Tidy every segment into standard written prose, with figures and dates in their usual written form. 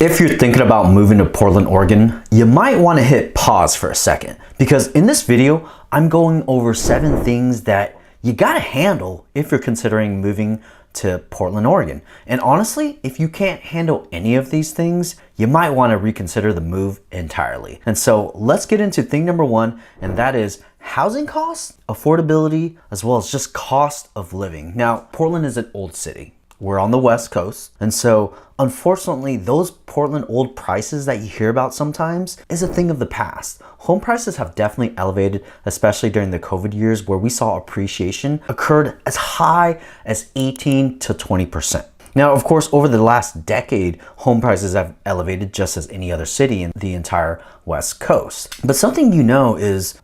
If you're thinking about moving to Portland, Oregon, you might want to hit pause for a second, because in this video, I'm going over 7 things that you gotta handle if you're considering moving to Portland, Oregon. And honestly, if you can't handle any of these things, you might want to reconsider the move entirely. And so let's get into thing number 1, and that is housing costs, affordability, as well as just cost of living. Now, Portland is an old city. We're on the West Coast. And so unfortunately, those Portland old prices that you hear about sometimes is a thing of the past. Home prices have definitely elevated, especially during the COVID years where we saw appreciation occurred as high as 18 to 20%. Now, of course, over the last decade, home prices have elevated just as any other city in the entire West Coast. But something you know is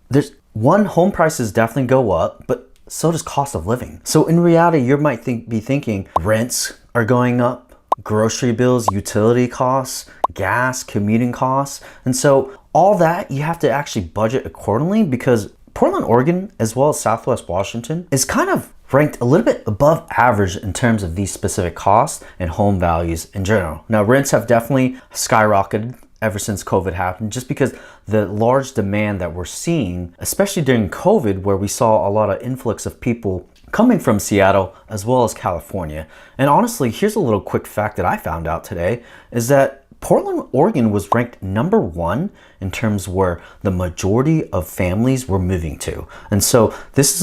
home prices definitely go up, but so does cost of living. So in reality, you might be thinking rents are going up, grocery bills, utility costs, gas, commuting costs. And so all that you have to actually budget accordingly, because Portland, Oregon, as well as Southwest Washington is kind of ranked a little bit above average in terms of these specific costs and home values in general. Now, rents have definitely skyrocketed ever since COVID happened, just because the large demand that we're seeing, especially during COVID, where we saw a lot of influx of people coming from Seattle as well as California. And honestly, here's a little quick fact that I found out today, is that Portland, Oregon was ranked number 1 in terms where the majority of families were moving to. And so this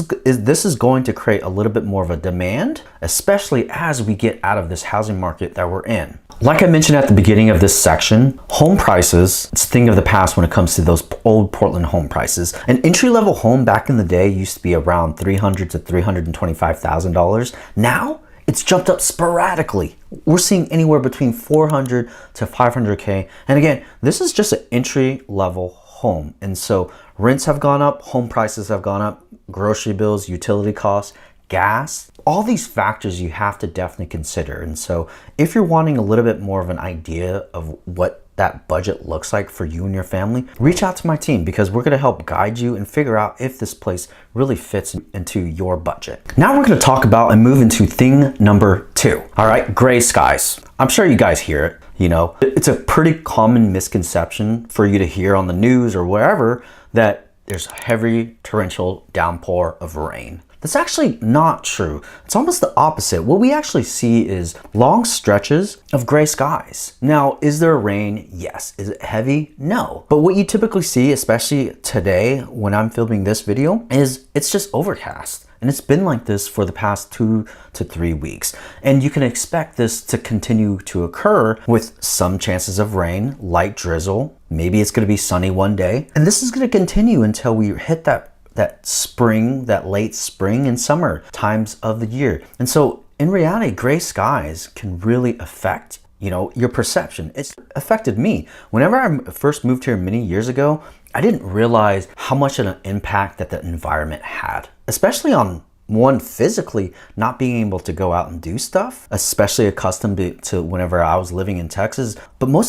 is going to create a little bit more of a demand, especially as we get out of this housing market that we're in. Like I mentioned at the beginning of this section, home prices, it's a thing of the past when it comes to those old Portland home prices. An entry-level home back in the day used to be around $300,000 to $325,000. Now, it's jumped up sporadically. We're seeing anywhere between $400,000 to $500,000. And again, this is just an entry-level home. And so rents have gone up, home prices have gone up, grocery bills, utility costs, gas, all these factors you have to definitely consider. And so if you're wanting a little bit more of an idea of what that budget looks like for you and your family, reach out to my team, because we're gonna help guide you and figure out if this place really fits into your budget. Now we're gonna talk about and move into thing number 2. All right, gray skies. I'm sure you guys hear it. You know, it's a pretty common misconception for you to hear on the news or wherever that there's heavy torrential downpour of rain. That's actually not true. It's almost the opposite. What we actually see is long stretches of gray skies. Now, is there rain? Yes. Is it heavy? No. But what you typically see, especially today when I'm filming this video, is it's just overcast. And it's been like this for the past 2 to 3 weeks. And you can expect this to continue to occur with some chances of rain, light drizzle. Maybe it's gonna be sunny one day. And this is gonna continue until we hit that spring, that late spring and summer times of the year. And so in reality, gray skies can really affect, your perception. It's affected me. Whenever I first moved here many years ago, I didn't realize how much of an impact that the environment had, especially on one, physically not being able to go out and do stuff, especially accustomed to whenever I was living in Texas. But more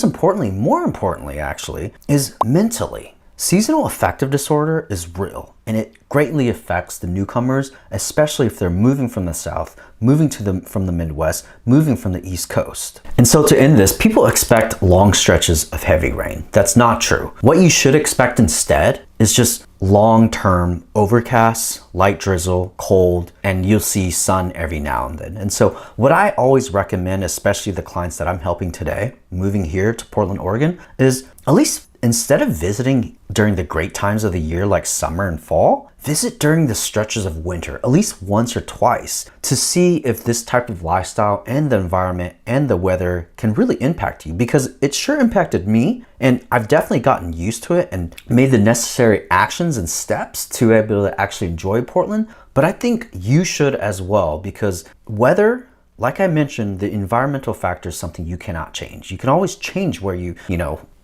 importantly actually, is mentally. Seasonal affective disorder is real, and it greatly affects the newcomers, especially if they're moving from the South, moving from the Midwest, moving from the East Coast. And so to end this, people expect long stretches of heavy rain. That's not true. What you should expect instead is just long-term overcast, light drizzle, cold, and you'll see sun every now and then. And so what I always recommend, especially the clients that I'm helping today, moving here to Portland, Oregon, is at least instead of visiting during the great times of the year like summer and fall, visit during the stretches of winter at least once or twice to see if this type of lifestyle and the environment and the weather can really impact you, because it sure impacted me, and I've definitely gotten used to it and made the necessary actions and steps to be able to actually enjoy Portland. But I think you should as well, because weather, like I mentioned, the environmental factor is something you cannot change. You can always change where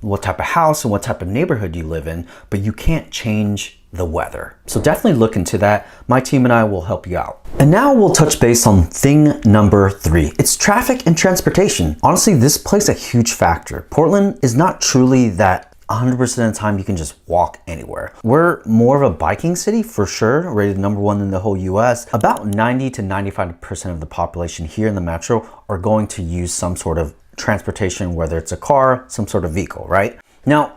what type of house and what type of neighborhood you live in, but you can't change the weather. So definitely look into that. My team and I will help you out. And now we'll touch base on thing number 3. It's traffic and transportation. Honestly, this plays a huge factor. Portland is not truly that 100% of the time you can just walk anywhere. We're more of a biking city for sure, rated number 1 in the whole US. About 90 to 95% of the population here in the metro are going to use some sort of transportation, whether it's a car, some sort of vehicle, right? Now,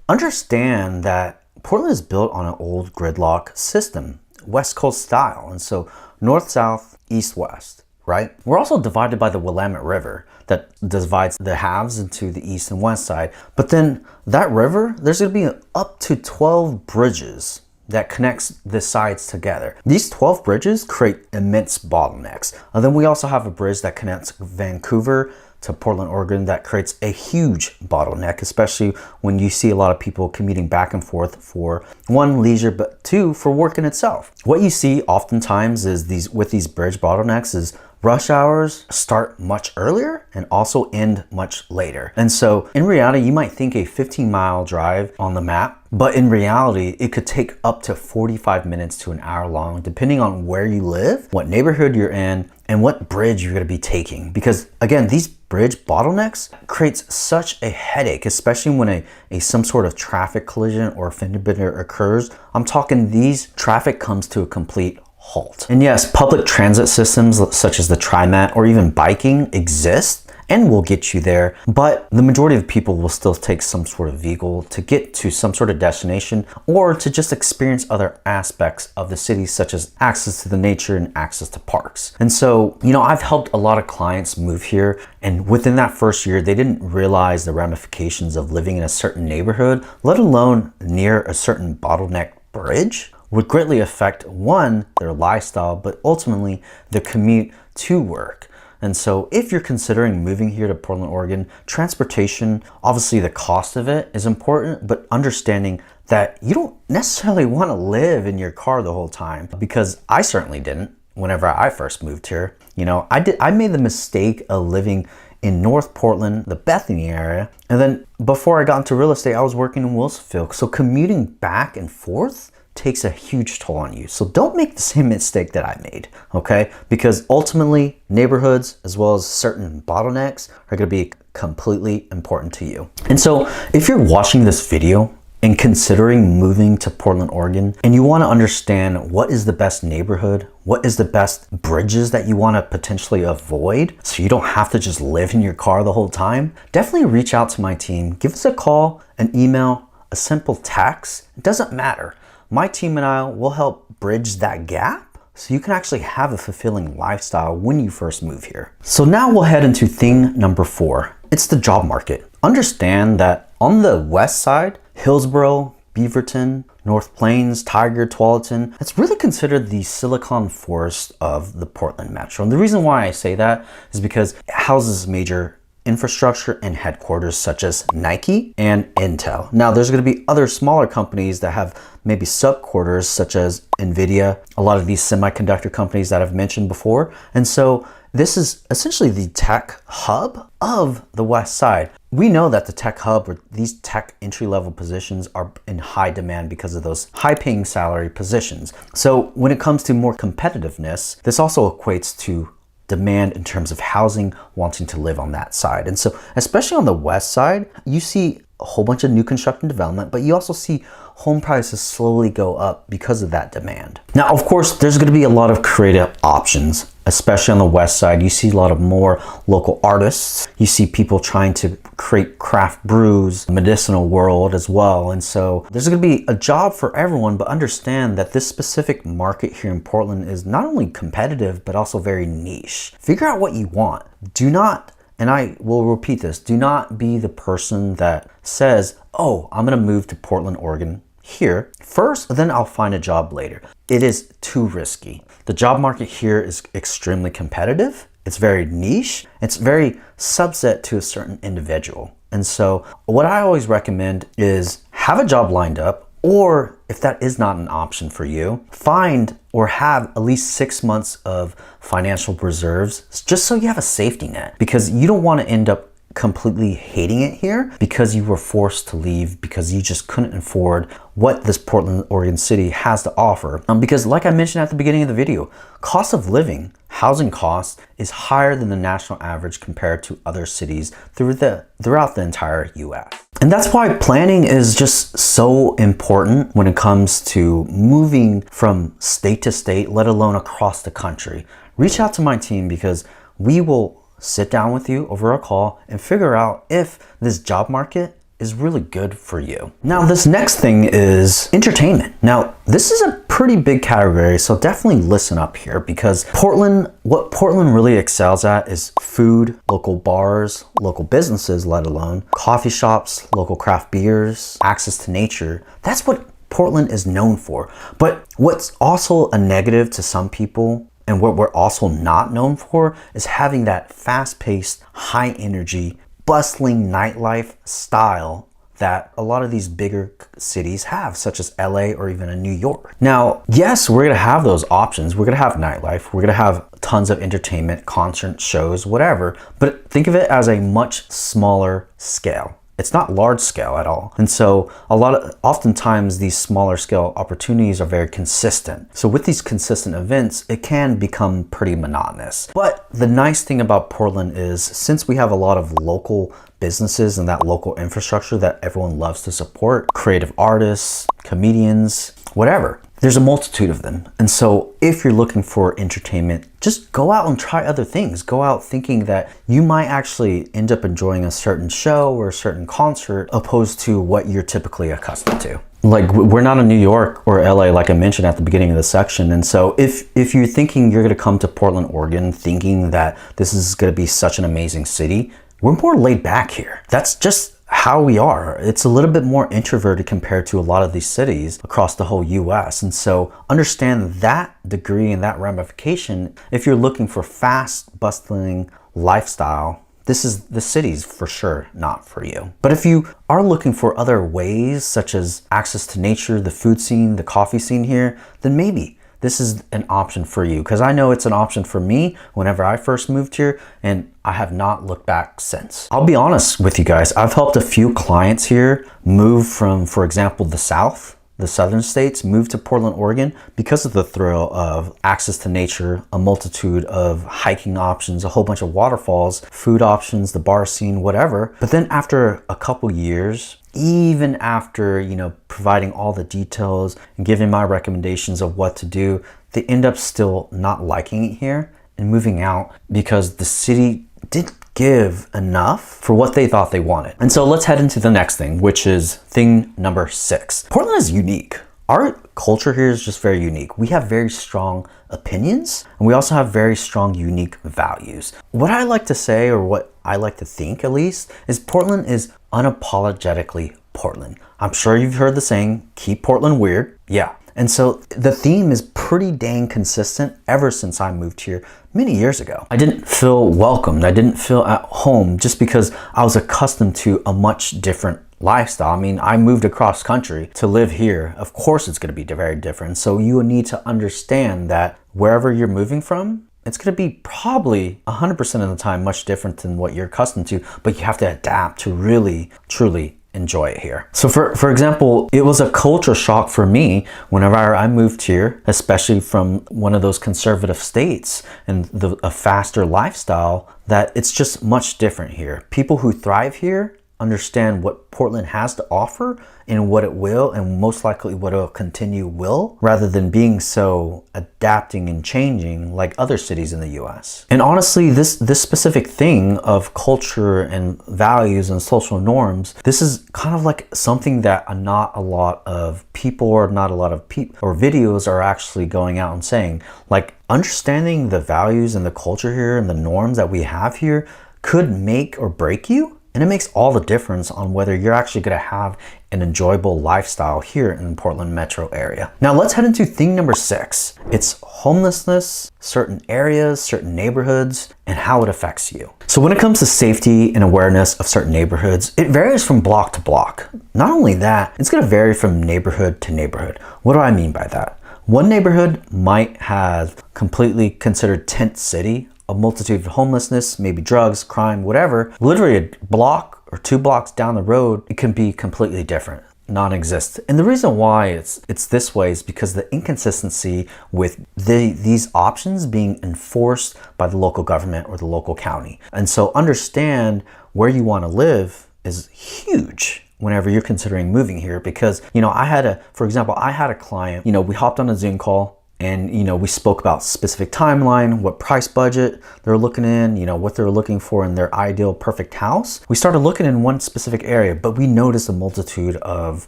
understand that Portland is built on an old gridlock system, West Coast style. And so north, south, east, west, right? We're also divided by the Willamette River that divides the halves into the east and west side. But then that river, there's gonna be up to 12 bridges that connects the sides together. These 12 bridges create immense bottlenecks. And then we also have a bridge that connects Vancouver to Portland, Oregon that creates a huge bottleneck, especially when you see a lot of people commuting back and forth for one, leisure, but two, for work in itself. What you see oftentimes is with these bridge bottlenecks is rush hours start much earlier and also end much later. And so in reality, you might think a 15-mile drive on the map, but in reality, it could take up to 45 minutes to an hour long, depending on where you live, what neighborhood you're in, and what bridge you're gonna be taking. Because again, these bridge bottlenecks creates such a headache, especially when some sort of traffic collision or fender bender occurs. I'm talking these traffic comes to a complete halt. And yes, public transit systems such as the TriMet or even biking exist and will get you there, but the majority of people will still take some sort of vehicle to get to some sort of destination or to just experience other aspects of the city, such as access to the nature and access to parks. And so, I've helped a lot of clients move here, and within that first year, they didn't realize the ramifications of living in a certain neighborhood, let alone near a certain bottleneck bridge, would greatly affect, one, their lifestyle, but ultimately their commute to work. And so if you're considering moving here to Portland, Oregon, transportation, obviously the cost of it is important, but understanding that you don't necessarily want to live in your car the whole time, because I certainly didn't whenever I first moved here. I made the mistake of living in North Portland, the Bethany area, and then before I got into real estate, I was working in Wilsonville. So commuting back and forth takes a huge toll on you. So don't make the same mistake that I made, okay? Because ultimately, neighborhoods as well as certain bottlenecks are gonna be completely important to you. And so if you're watching this video and considering moving to Portland, Oregon, and you wanna understand what is the best neighborhood, what is the best bridges that you wanna potentially avoid so you don't have to just live in your car the whole time, definitely reach out to my team. Give us a call, an email, a simple text. It doesn't matter. My team and I will help bridge that gap so you can actually have a fulfilling lifestyle when you first move here. So now we'll head into thing number 4. It's the job market. Understand that on the west side, Hillsborough, Beaverton, North Plains, Tiger, Tualatin, it's really considered the Silicon Forest of the Portland Metro. And the reason why I say that is because it houses major infrastructure and headquarters such as Nike and Intel. Now there's going to be other smaller companies that have maybe subquarters such as Nvidia, a lot of these semiconductor companies that I've mentioned before. And so this is essentially the tech hub of the West Side. We know that the tech hub or these tech entry-level positions are in high demand because of those high-paying salary positions. So when it comes to more competitiveness, this also equates to demand in terms of housing, wanting to live on that side. And so especially on the west side, you see a whole bunch of new construction development, but you also see home prices slowly go up because of that demand. Now, of course, there's going to be a lot of creative options, especially on the west side. You see a lot of more local artists. You see people trying to create craft brews, medicinal world as well. And so there's going to be a job for everyone, but understand that this specific market here in Portland is not only competitive, but also very niche. Figure out what you want. Do not, and I will repeat this, do not be the person that says, oh, I'm going to move to Portland, Oregon here first, then I'll find a job later. It is too risky. The job market here is extremely competitive. It's very niche. It's very subset to a certain individual. And so what I always recommend is have a job lined up, or if that is not an option for you, find or have at least 6 months of financial reserves just so you have a safety net, because you don't want to end up completely hating it here because you were forced to leave because you just couldn't afford what this Portland, Oregon city has to offer. Because like I mentioned at the beginning of the video, cost of living, housing costs is higher than the national average compared to other cities throughout the entire US. And that's why planning is just so important when it comes to moving from state to state, let alone across the country. Reach out to my team because we will sit down with you over a call and figure out if this job market is really good for you. Now, this next thing is entertainment. Now, this is a pretty big category, so definitely listen up here, because what Portland really excels at is food, local bars, local businesses, let alone coffee shops, local craft beers, access to nature. That's what Portland is known for. But what's also a negative to some people, and what we're also not known for, is having that fast-paced, high-energy, bustling nightlife style that a lot of these bigger cities have, such as LA or even in New York. Now, yes, we're gonna have those options. We're gonna have nightlife. We're gonna have tons of entertainment, concert shows, whatever. But think of it as a much smaller scale. It's not large scale at all. And so oftentimes these smaller scale opportunities are very consistent. So with these consistent events, it can become pretty monotonous. But the nice thing about Portland is, since we have a lot of local businesses and that local infrastructure that everyone loves to support, creative artists, comedians, whatever, there's a multitude of them. And so if you're looking for entertainment, just go out and try other things. Go out thinking that you might actually end up enjoying a certain show or a certain concert opposed to what you're typically accustomed to. Like, we're not in New York or LA, like I mentioned at the beginning of the section. And so if you're thinking you're gonna come to Portland, Oregon, thinking that this is gonna be such an amazing city, we're more laid back here. That's just how we are. It's a little bit more introverted compared to a lot of these cities across the whole US. And so understand that degree and that ramification. If you're looking for fast, bustling lifestyle, the city's for sure not for you. But if you are looking for other ways, such as access to nature, the food scene, the coffee scene here, then maybe this is an option for you, because I know it's an option for me whenever I first moved here, and I have not looked back since. I'll be honest with you guys, I've helped a few clients here move from, for example, the southern states, move to Portland, Oregon, because of the thrill of access to nature, a multitude of hiking options, a whole bunch of waterfalls, food options, the bar scene, whatever. But then after a couple years, even after, providing all the details and giving my recommendations of what to do, they end up still not liking it here and moving out because the city didn't give enough for what they thought they wanted. And so let's head into the next thing, which is thing number 6. Portland is unique. Our culture here is just very unique. We have very strong opinions, and we also have very strong, unique values. What I like to say, or what I like to think at least, is Portland is unapologetically Portland. I'm sure you've heard the saying, keep Portland weird. Yeah. And so the theme is pretty dang consistent ever since I moved here many years ago. I didn't feel welcomed. I didn't feel at home just because I was accustomed to a much different lifestyle. I mean, I moved across country to live here. Of course, it's going to be very different. So you need to understand that wherever you're moving from, it's going to be probably 100% of the time much different than what you're accustomed to, but you have to adapt to really, truly enjoy it here. So for example, it was a culture shock for me whenever I moved here, especially from one of those conservative states and a faster lifestyle, that it's just much different here. People who thrive here understand what Portland has to offer and what it will, and most likely what it'll continue will, rather than being so adapting and changing like other cities in the US. And honestly, this specific thing of culture and values and social norms, this is kind of like something that not a lot of people or videos are actually going out and saying. Like, understanding the values and the culture here and the norms that we have here could make or break you. And it makes all the difference on whether you're actually going to have an enjoyable lifestyle here in the Portland metro area. Now let's head into thing number 6. It's homelessness, certain areas, certain neighborhoods, and how it affects you. So when it comes to safety and awareness of certain neighborhoods, it varies from block to block. Not only that, it's going to vary from neighborhood to neighborhood. What do I mean by that? One neighborhood might have completely considered tent city, a multitude of homelessness, maybe drugs, crime, whatever. Literally a block or 2 blocks down the road, it can be completely different, non-existent. And the reason why it's this way is because the inconsistency with these options being enforced by the local government or the local county. And so understand where you want to live is huge whenever you're considering moving here, because, I had a client, we hopped on a Zoom call And, we spoke about specific timeline, what price budget they're looking in, what they're looking for in their ideal perfect house. We started looking in one specific area, but we noticed a multitude of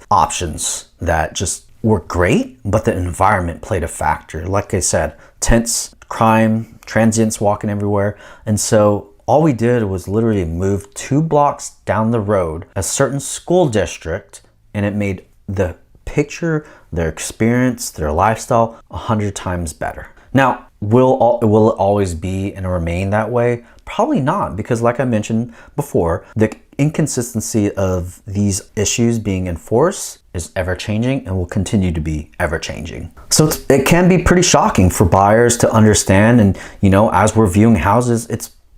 options that just were great, but the environment played a factor. Like I said, tents, crime, transients walking everywhere. And so all we did was literally move 2 blocks down the road, a certain school district, and it made the picture, their experience, their lifestyle 100 times better. Now, will it always be and remain that way? Probably not, because like I mentioned before, the inconsistency of these issues being enforced is ever changing and will continue to be ever changing. So it can be pretty shocking for buyers to understand, and as we're viewing houses,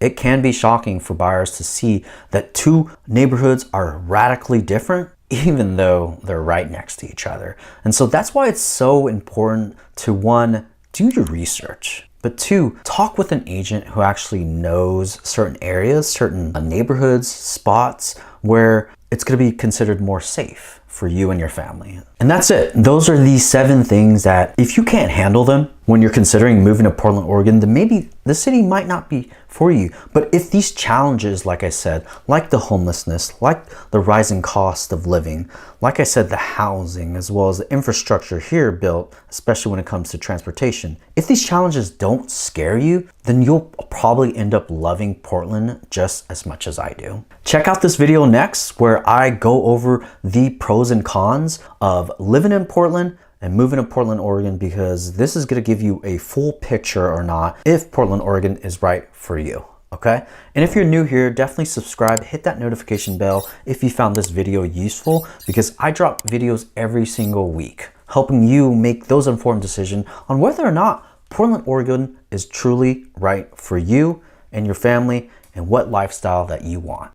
it can be shocking for buyers to see that 2 neighborhoods are radically different, even though they're right next to each other. And so that's why it's so important to, 1, do your research, but 2, talk with an agent who actually knows certain areas, certain neighborhoods, spots where it's going to be considered more safe for you and your family. And that's it. Those are the 7 things that if you can't handle them when you're considering moving to Portland, Oregon, then maybe the city might not be for you. But if these challenges, like I said, like the homelessness, like the rising cost of living, like I said, the housing, as well as the infrastructure here built, especially when it comes to transportation, if these challenges don't scare you, then you'll probably end up loving Portland just as much as I do. Check out this video next where I go over the pros and cons of living in Portland and moving to Portland, Oregon, because this is going to give you a full picture or not if Portland, Oregon is right for you. Okay? And if you're new here, definitely subscribe, hit that notification bell if you found this video useful, because I drop videos every single week, helping you make those informed decisions on whether or not Portland, Oregon is truly right for you and your family and what lifestyle that you want.